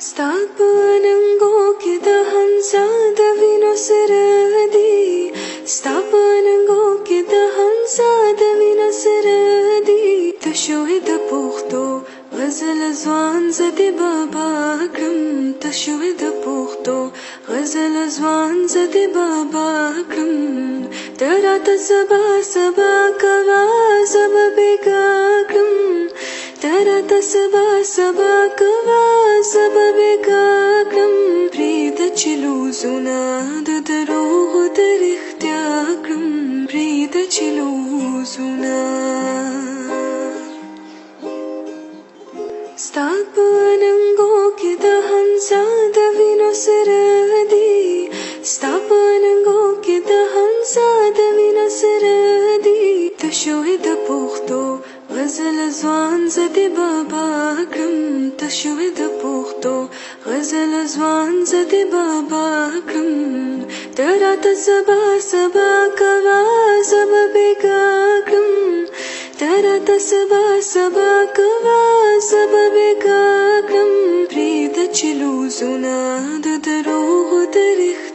ستا په ننګو کې د حمزه د وینو سره دي، ستا په ننګو کې د حمزه د وینو سره دي. ته شوې د پښتو غزل ځوان زه دې بابا کړم، ته شوې د پښتو غزل ځوان زه دې بابا کړم. ته راته سبا سبا کوه زه به بېګا کړم، ته راته سبا سبا کوه زه به بېګا کړم. پرېږده چې لوزونه د دروغو د رښتیا کړم، پرېږده چې لوزونه ستا په ننګو کې د حمزه د وینو سره دي، ستا په ننګو کې د حمزه د وینو سره دي. ته شوې د پښتو غزل ځوان زه دې بابا کړم، ته شوې د پښتو غزل ځوان زه دې بابا کړم. ته راته سبا سبا کوه زه به بېګا کړم، ته راته سبا سبا کوه زه به بېګا کړم. پرېږده چې لوزونه د دروغو د رښتیا